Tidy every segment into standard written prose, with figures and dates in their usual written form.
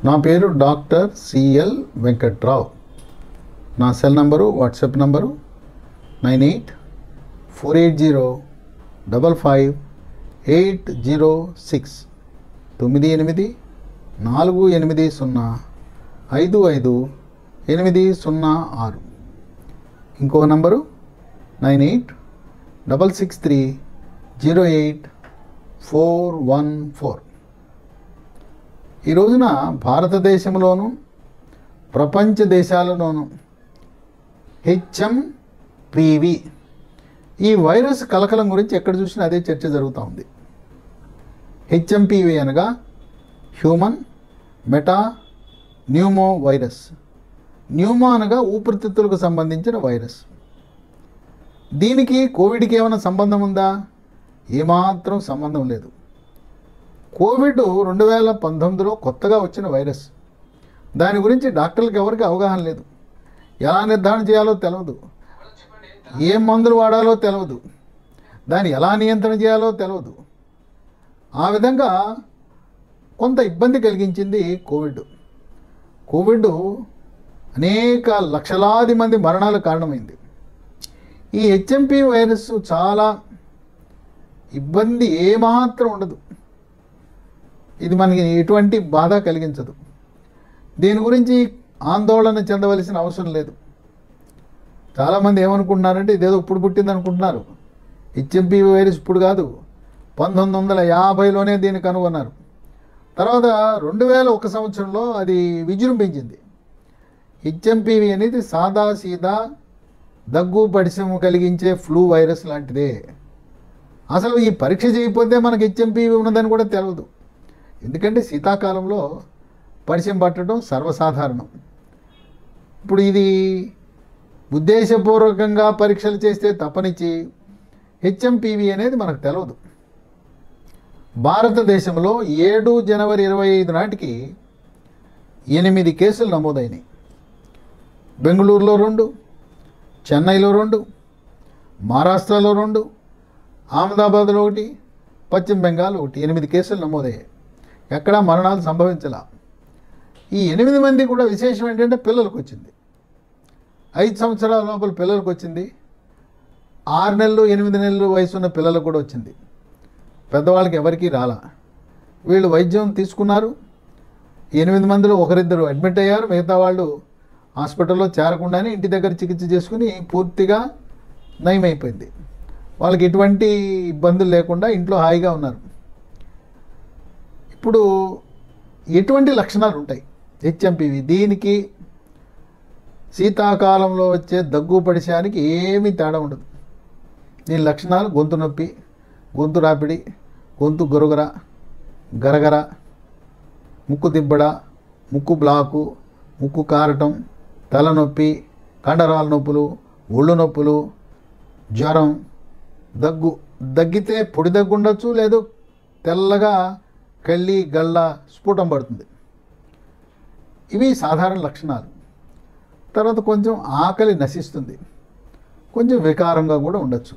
నా పేరు doctor CL Venkatrao. నా సెల్ నంబరు, వాట్సాప్ నంబరు 9848055806 9848055806. ఇంకో నంబరు 9866308414. ఈ రోజున భారతదేశంలోను ప్రపంచ దేశాలలోనూ హెచ్ఎంపివి ఈ వైరస్ కలకలం గురించి ఎక్కడ చూసినా అదే చర్చ జరుగుతూ ఉంది. హెచ్ఎంపివి అనగా human meta pneumo virus. Pneumo అనగా ఊపిరితిత్తులకు సంబంధించిన వైరస్. దీనికి కోవిడ్కి ఏమైనా సంబంధం ఉందా? ఏమాత్రం సంబంధం లేదు. కోవిడ్ 2019లో కొత్తగా వచ్చిన వైరస్. దాని గురించి డాక్టర్లకు ఎవరికి అవగాహన లేదు. ఎలా నిర్ధారణ చేయాలో తెలియదు, ఏం మందులు వాడాలో తెలియదు, దాన్ని ఎలా నియంత్రణ చేయాలో తెలియదు. ఆ విధంగా కొంత ఇబ్బంది కలిగించింది కోవిడ్ అనేక లక్షలాది మంది మరణాలకు కారణమైంది. ఈ హెచ్ఎంపి వైరస్ చాలా ఇబ్బంది ఏమాత్రం ఉండదు. ఇది మనకి ఎటువంటి బాధ కలిగించదు. దీని గురించి ఆందోళన చెందవలసిన అవసరం లేదు. చాలామంది ఏమనుకుంటున్నారంటే ఇదేదో ఇప్పుడు పుట్టింది అనుకుంటున్నారు. హెచ్ఎంపి వైరస్ ఇప్పుడు కాదు, 1950లోనే దీన్ని కనుగొన్నారు. తర్వాత 2001 సంవత్సరంలో అది విజృంభించింది. హెచ్ఎంపివి అనేది సాదా సీదా దగ్గు పడిశము కలిగించే ఫ్లూ వైరస్ లాంటిదే. అసలు ఈ పరీక్ష చేయకపోతే మనకు హెచ్ఎంపివి ఉన్నదని కూడా తెలియదు. ఎందుకంటే శీతాకాలంలో పడిశం పట్టడం సర్వసాధారణం. ఇప్పుడు ఇది ఉద్దేశపూర్వకంగా పరీక్షలు చేస్తే తప్పనిచ్చి హెచ్ఎంపివి అనేది మనకు తెలియదు. భారతదేశంలో 7 జనవరి 2025 నాటికి 8 కేసులు నమోదైనాయి. బెంగళూరులో 2, చెన్నైలో 2, మహారాష్ట్రలో 2, అహ్మదాబాద్లో 1, పశ్చిమ బెంగాల్ 1, 8 కేసులు నమోదయ్యాయి. ఎక్కడా మరణాలు సంభవించలా. ఈ 8 మంది కూడా విశేషం ఏంటంటే పిల్లలకు వచ్చింది. 5 సంవత్సరాల లోపల పిల్లలకు వచ్చింది. 6 నెలలు 8 నెలలు వయసు ఉన్న పిల్లలకు కూడా వచ్చింది. పెద్దవాళ్ళకి ఎవరికీ రాలా. వీళ్ళు వైద్యం తీసుకున్నారు. 8 మందిలో ఒకరిద్దరు అడ్మిట్ అయ్యారు. మిగతా వాళ్ళు హాస్పిటల్లో చేరకుండానే ఇంటి దగ్గర చికిత్స చేసుకుని పూర్తిగా నయమైపోయింది. వాళ్ళకి ఎటువంటి ఇబ్బందులు లేకుండా ఇంట్లో హాయిగా ఉన్నారు. ఇప్పుడు ఎటువంటి లక్షణాలు ఉంటాయి హెచ్ఎంపివి? దీనికి శీతాకాలంలో వచ్చే దగ్గు పడిశానికి ఏమీ తేడా ఉండదు. దీని లక్షణాలు గొంతు నొప్పి, గొంతు రాపిడి, గొంతు గరగర, ముక్కు దిబ్బడ, ముక్కు బ్లాకు, ముక్కు కారటం, తలనొప్పి, కండరాల నొప్పులు, ఒళ్ళు నొప్పులు, జ్వరం, దగ్గితే పొడి దగ్గు ఉండొచ్చు, లేదు తెల్లగా కళ్ళి గళ్ళ స్ఫుటం పడుతుంది. ఇవి సాధారణ లక్షణాలు. తర్వాత కొంచెం ఆకలి నశిస్తుంది, కొంచెం వికారంగా కూడా ఉండొచ్చు.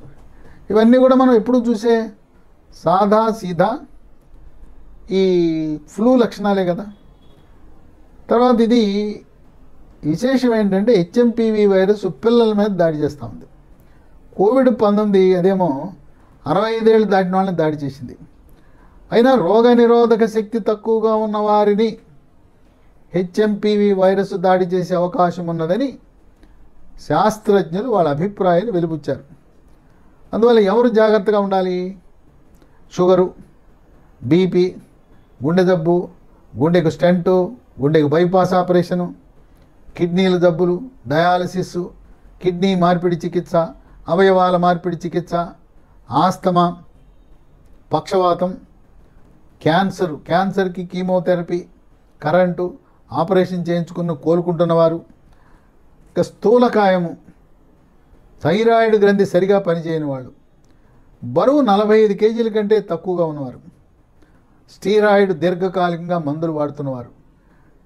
ఇవన్నీ కూడా మనం ఎప్పుడు చూసే సాదా సీదా ఈ ఫ్లూ లక్షణాలే కదా. తర్వాత ఇది విశేషం ఏంటంటే హెచ్ఎంపివి వైరస్ పిల్లల మీద దాడి చేస్తూ ఉంది. కోవిడ్-19 అదేమో 65 ఏళ్ళు దాటిన వాళ్ళని దాడి చేసింది. అయినా రోగనిరోధక శక్తి తక్కువగా ఉన్న వారిని హెచ్ఎంపివి వైరస్ దాడి చేసే అవకాశం ఉన్నదని శాస్త్రజ్ఞులు వాళ్ళ అభిప్రాయాలు వెలిబుచ్చారు. అందువల్ల ఎవరు జాగ్రత్తగా ఉండాలి? షుగరు, బీపీ, గుండె జబ్బు, గుండెకు స్టెంటు, గుండెకు బైపాస్ ఆపరేషను, కిడ్నీల జబ్బులు, డయాలసిస్, కిడ్నీ మార్పిడి చికిత్స, అవయవాల మార్పిడి చికిత్స, ఆస్తమా, పక్షవాతం, క్యాన్సర్కి కీమోథెరపీ, కరెంటు, ఆపరేషన్ చేయించుకుని కోలుకుంటున్నవారు, ఇక స్థూలకాయము, థైరాయిడ్ గ్రంథి సరిగా పనిచేయని వాళ్ళు, బరువు 45 కేజీల కంటే తక్కువగా ఉన్నవారు, స్టీరాయిడ్ దీర్ఘకాలికంగా మందులు వాడుతున్నవారు,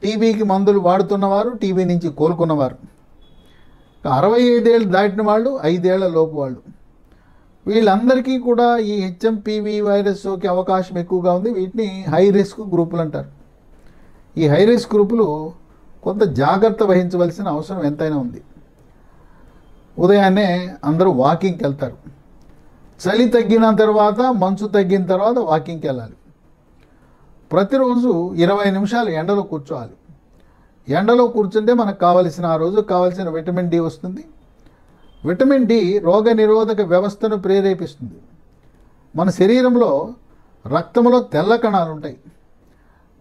టీబీకి మందులు వాడుతున్నవారు, టీబీ నుంచి కోలుకున్నవారు, 65 ఏళ్ళు దాటిన వాళ్ళు, 5 ఏళ్ల లోపు వాళ్ళు, వీళ్ళందరికీ కూడా ఈ హెచ్ఎంపివి వైరస్ సోకే అవకాశం ఎక్కువగా ఉంది. వీటిని హై రిస్క్ గ్రూపులు అంటారు. ఈ హై రిస్క్ గ్రూపులు కొంత జాగ్రత్త వహించవలసిన అవసరం ఎంతైనా ఉంది. ఉదయాన్నే అందరూ వాకింగ్కి వెళ్తారు. చలి తగ్గిన తర్వాత, మంచు తగ్గిన తర్వాత వాకింగ్కి వెళ్ళాలి. ప్రతిరోజు 20 నిమిషాలు ఎండలో కూర్చోవాలి. ఎండలో కూర్చుంటే మనకు కావలసిన ఆ రోజు కావలసిన విటమిన్ డి వస్తుంది. విటమిన్ డి రోగ నిరోధక వ్యవస్థను ప్రేరేపిస్తుంది. మన శరీరంలో రక్తంలో తెల్ల కణాలు ఉంటాయి.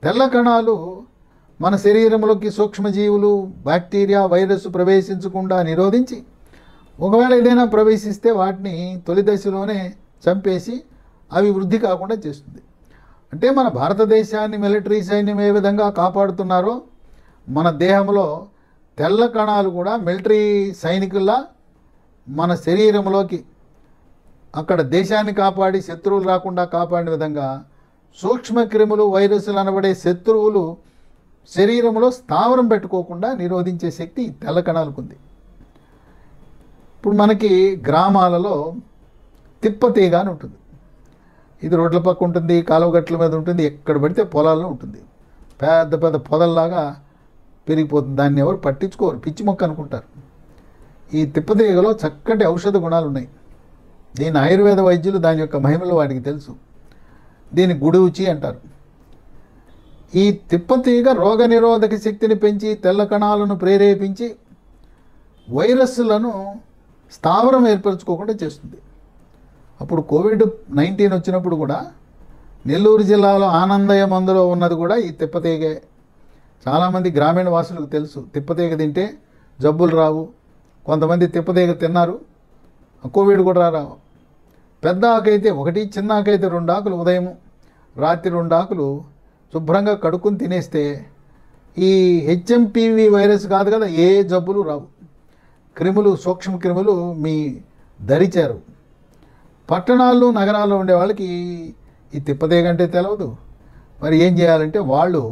తెల్ల కణాలు మన శరీరంలోకి సూక్ష్మజీవులు, బ్యాక్టీరియా, వైరస్ ప్రవేశించకుండా నిరోధించి, ఒకవేళ ఏదైనా ప్రవేశిస్తే వాటిని తొలి దశలోనే చంపేసి అవి వృద్ధి కాకుండా చేస్తుంది. అంటే మన భారతదేశాన్ని మిలిటరీ సైన్యం ఏ విధంగా కాపాడుతున్నారో మన దేహంలో తెల్ల కణాలు కూడా మిలిటరీ సైనికుల్లా మన శరీరంలోకి అక్కడ దేశాన్ని కాపాడి శత్రువులు రాకుండా కాపాడిన విధంగా సూక్ష్మక్రిములు, వైరస్లు అనబడే శత్రువులు శరీరంలో స్థావరం పెట్టుకోకుండా నిరోధించే శక్తి తెల్ల కణాలకు ఉంది. ఇప్పుడు మనకి గ్రామాలలో తిప్పతీగ అని ఉంటుంది. ఇది రోడ్ల పక్క ఉంటుంది, కాలువగట్ల మీద ఉంటుంది, ఎక్కడ పడితే పొలాల్లో ఉంటుంది. పెద్ద పెద్ద పొదల్లాగా పెరిగిపోతుంది. దాన్ని ఎవరు పట్టించుకోరు, పిచ్చి మొక్క అనుకుంటారు. ఈ తిప్పతీగలో చక్కటి ఔషధ గుణాలు ఉన్నాయి. దీని ఆయుర్వేద వైద్యులు దాని యొక్క మహిమలు వాటికి తెలుసు. దీన్ని గుడివుచి అంటారు. ఈ తిప్పతీగ రోగ నిరోధక శక్తిని పెంచి తెల్ల కణాలను ప్రేరేపించి వైరస్లను స్థావరం ఏర్పరచుకోకుండా చేస్తుంది. అప్పుడు కోవిడ్-19 వచ్చినప్పుడు కూడా నెల్లూరు జిల్లాలో ఆనందయ్య మందులో ఉన్నది కూడా ఈ తిప్పతీగే. చాలామంది గ్రామీణ వాసులకు తెలుసు తిప్పతీగ తింటే జబ్బులు రావు. కొంతమంది తిప్పతీగ తిన్నారు, కోవిడ్ కూడా రావు. పెద్ద ఆకైతే ఒకటి, చిన్న ఆకైతే 2 ఆకులు ఉదయం, రాత్రి 2 ఆకులు శుభ్రంగా కడుక్కుని తినేస్తే ఈ హెచ్ఎంపివి వైరస్ కాదు కదా, ఏ జబ్బులు రావు. క్రిములు, సూక్ష్మ క్రిములు మీ దరిచారు. పట్టణాల్లో, నగరాల్లో ఉండే వాళ్ళకి ఈ తిప్పతీగ అంటే తెలియదు. మరి ఏం చేయాలంటే వాళ్ళు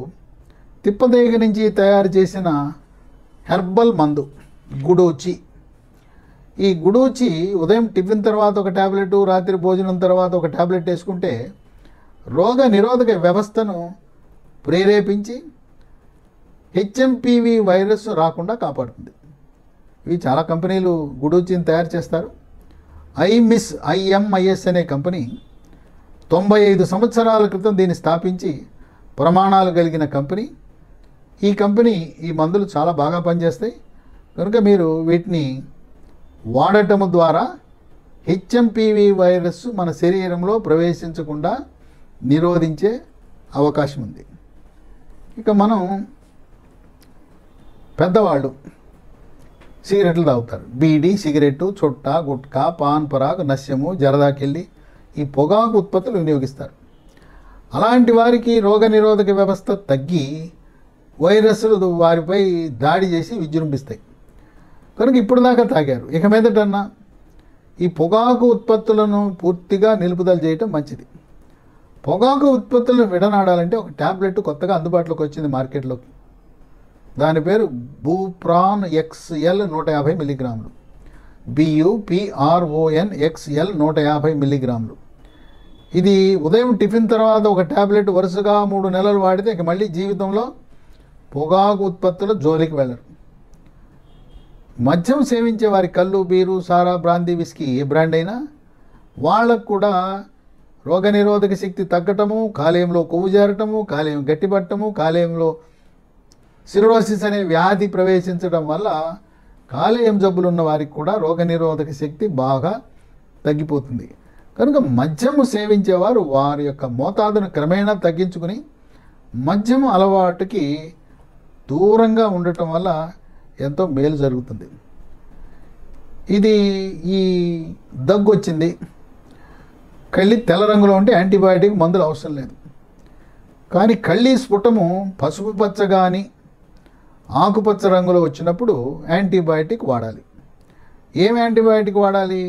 తిప్పతీగ నుంచి తయారు చేసిన హెర్బల్ మందు గుడూచి. ఈ గుడూచి ఉదయం టిఫిన్ తర్వాత ఒక ట్యాబ్లెట్, రాత్రి భోజనం తర్వాత ఒక ట్యాబ్లెట్ వేసుకుంటే రోగ నిరోధక వ్యవస్థను ప్రేరేపించి హెచ్ఎంపివి వైరస్ రాకుండా కాపాడుతుంది. ఇవి చాలా కంపెనీలు గుడూచిని తయారు చేస్తారు. ఐఎంఐఎస్ అనే కంపెనీ 95 సంవత్సరాల క్రితం దీన్ని స్థాపించి ప్రమాణాలు కలిగిన కంపెనీ. ఈ కంపెనీ ఈ మందులు చాలా బాగా పనిచేస్తాయి కనుక మీరు వీటిని వాడటం ద్వారా హెచ్ఎంపివి వైరస్ మన శరీరంలో ప్రవేశించకుండా నిరోధించే అవకాశం ఉంది. ఇక మనం పెద్దవాళ్ళు సిగరెట్లు తాగుతారు. బీడీ, సిగరెట్టు, చుట్ట, గుట్కా, పాన్ పరాగ్, నస్యము, జరదాకెళ్ళి ఈ పొగాకు ఉత్పత్తులు వినియోగిస్తారు. అలాంటి వారికి రోగ నిరోధక వ్యవస్థ తగ్గి వైరస్లు వారిపై దాడి చేసి విజృంభిస్తాయి కనుక ఇప్పుడు దాకా తాగారు. ఇక మీదటన్నా ఈ పొగాకు ఉత్పత్తులను పూర్తిగా నిలుపుదల చేయటం మంచిది. పొగాకు ఉత్పత్తులను విడనాడాలంటే ఒక ట్యాబ్లెట్ కొత్తగా అందుబాటులోకి వచ్చింది మార్కెట్లోకి. దాని పేరు బూప్రాన్ XL 150 మిల్లీగ్రాములు. BUPRON XL 150 మిల్లీగ్రాములు. ఇది ఉదయం టిఫిన్ తర్వాత ఒక ట్యాబ్లెట్ వరుసగా 3 నెలలు వాడితే ఇక మళ్ళీ జీవితంలో పొగాకు ఉత్పత్తుల జోలికి వెళ్ళరు. మద్యం సేవించే వారి కళ్ళు, బీరు, సారా, బ్రాందీ, విస్కీ ఏ బ్రాండ్ అయినా వాళ్ళకు కూడా రోగనిరోధక శక్తి తగ్గటము, కాలేయంలో కొవ్వు చేరటము, కాలేయం గట్టిపట్టము, కాలేయంలో సిరోసిస్ అనే వ్యాధి ప్రవేశించడం వల్ల కాలేయం జబ్బులు ఉన్న వారికి కూడా రోగనిరోధక శక్తి బాగా తగ్గిపోతుంది. కనుక మద్యము సేవించేవారు వారి యొక్క మోతాదును క్రమేణా తగ్గించుకుని మద్యము అలవాటుకి దూరంగా ఉండటం వల్ల ఎంతో మేలు జరుగుతుంది. ఇది ఈ దగ్గు వచ్చింది, కళ్ళి తెల్ల రంగులో ఉంటే యాంటీబయాటిక్ మందులు అవసరం లేదు. కానీ కళ్ళి స్ఫుటము పసుపు పచ్చ కానీ ఆకుపచ్చ రంగులో వచ్చినప్పుడు యాంటీబయాటిక్ వాడాలి. ఏం యాంటీబయాటిక్ వాడాలి?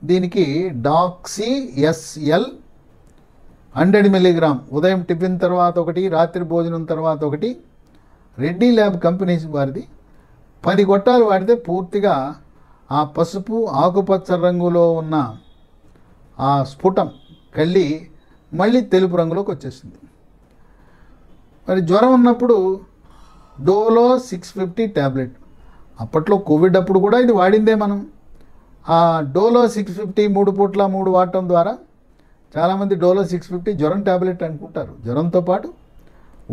దీనికి డాక్సీ SL 100 మిల్లీగ్రామ్ ఉదయం టిఫిన్ తర్వాత ఒకటి, రాత్రి భోజనం తర్వాత ఒకటి, రెడ్డి ల్యాబ్ కంపెనీస్ వారిది 10 గొట్టాలు వాడితే పూర్తిగా ఆ పసుపు ఆకుపచ్చ రంగులో ఉన్న ఆ స్ఫుటం కళ్ళి మళ్ళీ తెలుపు రంగులోకి వచ్చేస్తుంది. మరి జ్వరం ఉన్నప్పుడు డోలో 650 ట్యాబ్లెట్. అప్పట్లో కోవిడ్ అప్పుడు కూడా ఇది వాడిందే మనం. ఆ డోలో 650 3 పూట్ల 3 వాడటం ద్వారా చాలామంది డోలో 650 జ్వరం ట్యాబ్లెట్ అనుకుంటారు. జ్వరంతో పాటు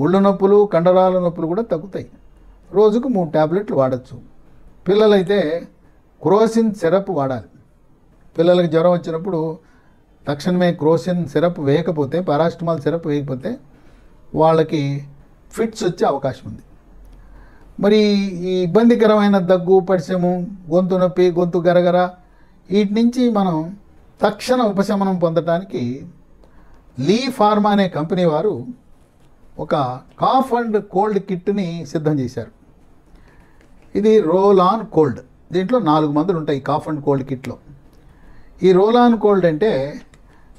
ఒళ్ళు నొప్పులు, కండరాల నొప్పులు కూడా తగ్గుతాయి. రోజుకు 3 ట్యాబ్లెట్లు వాడచ్చు. పిల్లలైతే క్రోసిన్ సిరప్ వాడాలి. పిల్లలకి జ్వరం వచ్చినప్పుడు తక్షణమే క్రోసిన్ సిరప్ వేయకపోతే, పారాసిటమాల్ సిరప్ వేయకపోతే వాళ్ళకి ఫిట్స్ వచ్చే అవకాశం ఉంది. మరి ఈ ఇబ్బందికరమైన దగ్గు, పడిసెము, గొంతు నొప్పి, గొంతు గరగర వీటి నుంచి మనం తక్షణ ఉపశమనం పొందడానికి లీ ఫార్మా అనే కంపెనీ వారు ఒక కాఫ్ అండ్ కోల్డ్ కిట్ని సిద్ధం చేశారు. ఇది రోల్ ఆన్ కోల్డ్. దీంట్లో 4 మందులు ఉంటాయి కాఫ్ అండ్ కోల్డ్ కిట్లో. ఈ రోల్ ఆన్ కోల్డ్ అంటే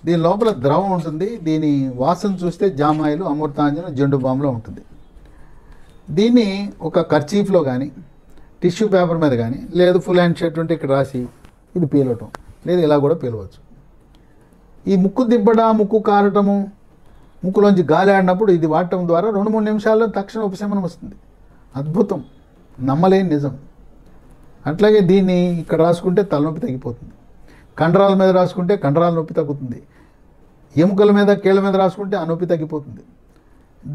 దీని లోపల ద్రవం ఉంటుంది. దీని వాసన చూస్తే జామాయిలు, అమృతాంజనం, జెండు బాంలో ఉంటుంది. దీన్ని ఒక కర్చీఫ్లో కానీ, టిష్యూ పేపర్ మీద కానీ, లేదు ఫుల్ హ్యాండ్ షర్ట్ ఉంటే ఇక్కడ రాసి ఇది పీలవటం, లేదు ఇలా కూడా పీలవచ్చు. ఈ ముక్కు దిబ్బడ, ముక్కు కారటము, ముక్కులోంచి గాలి ఆడినప్పుడు ఇది వాడటం ద్వారా 2-3 నిమిషాల్లో తక్షణ ఉపశమనం వస్తుంది. అద్భుతం, నమ్మలేని నిజం. అట్లాగే దీన్ని ఇక్కడ రాసుకుంటే తలనొప్పి తగ్గిపోతుంది. కండరాల మీద రాసుకుంటే కండరాల నొప్పి తగ్గుతుంది. ఎముకల మీద, కీళ్ళ మీద రాసుకుంటే ఆ నొప్పి తగ్గిపోతుంది.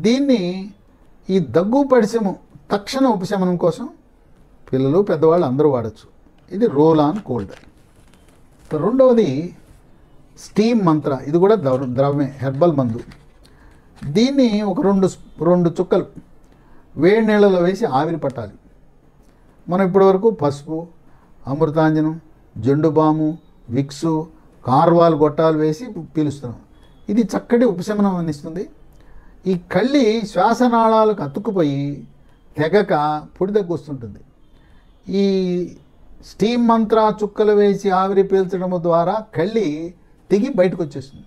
దీన్ని ఈ దగ్గు, పడిసెము తక్షణ ఉపశమనం కోసం పిల్లలు, పెద్దవాళ్ళు అందరూ వాడచ్చు. ఇది రోల్ ఆన్ కోల్డ్. రెండవది స్టీమ్ మంత్ర. ఇది కూడా ద్రవమే, హెర్బల్ మందు. దీన్ని ఒక 2 చుక్కలు వేడి నీళ్ళలో వేసి ఆవిరి పట్టాలి. మనం ఇప్పటివరకు పసుపు, అమృతాంజనం, జెండు బాము, విక్సు, కార్వాల్ గొట్టాలు వేసి పీలుస్తున్నాం. ఇది చక్కటి ఉపశమనం అందిస్తుంది. ఈ కళ్ళి శ్వాసనాళాలకు అతుక్కుపోయి తెగక పొడి దగ్గు వస్తుంటుంది. ఈ స్టీమ్ మంత్ర చుక్కలు వేసి ఆవిరి పీల్చడం ద్వారా కళ్ళి తెగి బయటకు వచ్చేస్తుంది.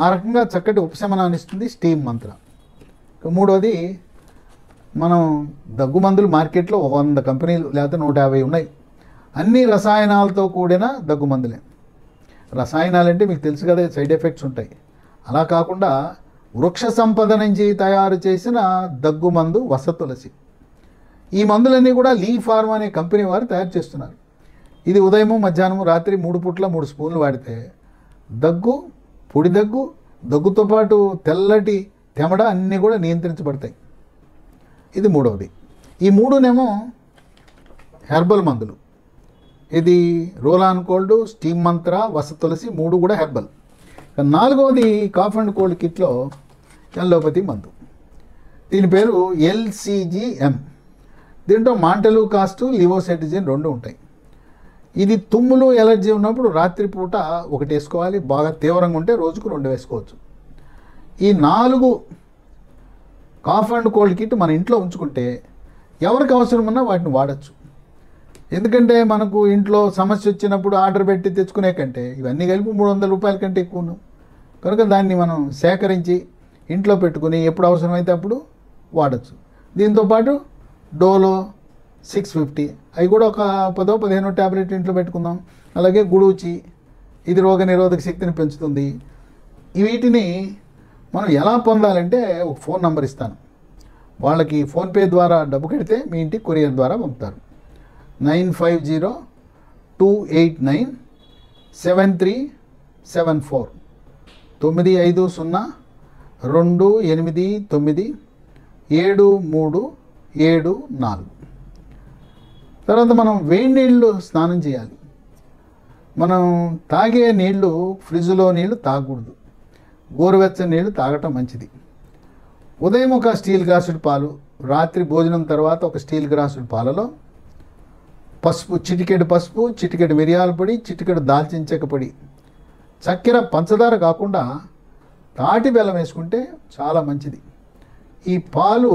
ఆ రకంగా చక్కటి ఉపశమనాన్ని ఇస్తుంది స్టీమ్ మంత్ర. మూడవది, మనం దగ్గు మందులు మార్కెట్లో 100 కంపెనీలు లేకపోతే 150 ఉన్నాయి. అన్ని రసాయనాలతో కూడిన దగ్గు మందులే. రసాయనాలంటే మీకు తెలుసు కదా, సైడ్ ఎఫెక్ట్స్ ఉంటాయి. అలా కాకుండా వృక్ష సంపద నుంచి తయారు చేసిన దగ్గు మందు వసతులసి. ఈ మందులన్నీ కూడా లీ ఫార్మా అనే కంపెనీ వారు తయారు చేస్తున్నారు. ఇది ఉదయము, మధ్యాహ్నము, రాత్రి 3 పూట్ల 3 స్పూన్లు వాడితే దగ్గు, పొడి దగ్గు, దగ్గుతో పాటు తెల్లటి తెమడ అన్నీ కూడా నియంత్రించబడతాయి. ఇది మూడవది. ఈ 3నేమో హెర్బల్ మందులు. ఇది రోల్ ఆన్ కోల్డ్, స్టీమ్ మంత్ర, వసతులసి 3 కూడా హెర్బల్. 4వది కాఫ్ అండ్ కోల్డ్ కిట్లో ఎల్లోపతి మందు. దీని పేరు LCGM. దీంట్లో మాంటెలు కాస్ట్, లివోసెటిజిన్ 2 ఉంటాయి. ఇది తుమ్ములు, ఎలర్జీ ఉన్నప్పుడు రాత్రిపూట 1 వేసుకోవాలి. బాగా తీవ్రంగా ఉంటే రోజుకు 2 వేసుకోవచ్చు. ఈ 4 కాఫ్ అండ్ కోల్డ్ కిట్ మన ఇంట్లో ఉంచుకుంటే ఎవరికి అవసరం ఉన్నా వాటిని వాడచ్చు. ఎందుకంటే మనకు ఇంట్లో సమస్య వచ్చినప్పుడు ఆర్డర్ పెట్టి తెచ్చుకునే కంటే ఇవన్నీ కలిపి 300 రూపాయల కంటే ఎక్కువ. కనుక దాన్ని మనం సేకరించి ఇంట్లో పెట్టుకుని ఎప్పుడు అవసరమైతే అప్పుడు వాడచ్చు. దీంతోపాటు డోలో 650 అవి కూడా ఒక 10-15 ట్యాబ్లెట్ ఇంట్లో పెట్టుకుందాం. అలాగే గుడూచి, ఇది రోగ నిరోధక శక్తిని పెంచుతుంది. వీటిని మనం ఎలా పొందాలంటే ఒక ఫోన్ నంబర్ ఇస్తాను. వాళ్ళకి ఫోన్పే ద్వారా డబ్బు కడితే మీ ఇంటికి కొరియర్ ద్వారా పంపుతారు. 9502897374 950289737 తర్వాత మనం వేడి నీళ్ళు స్నానం చేయాలి. మనం తాగే నీళ్ళు, ఫ్రిడ్జ్లో నీళ్ళు తాగకూడదు. గోరువెచ్చని నీళ్ళు తాగటం మంచిది. ఉదయం ఒక స్టీల్ గ్లాసుడు పాలు, రాత్రి భోజనం తర్వాత ఒక స్టీల్ గ్లాసుడు పాలలో పసుపు, చిటికెడు పసుపు, చిటికెడు మిరియాల పొడి, చిటికెడు దాల్చిన చెక్క పొడి, చక్కెర, పంచదార కాకుండా తాటి బెల్లం వేసుకుంటే చాలా మంచిది. ఈ పాలు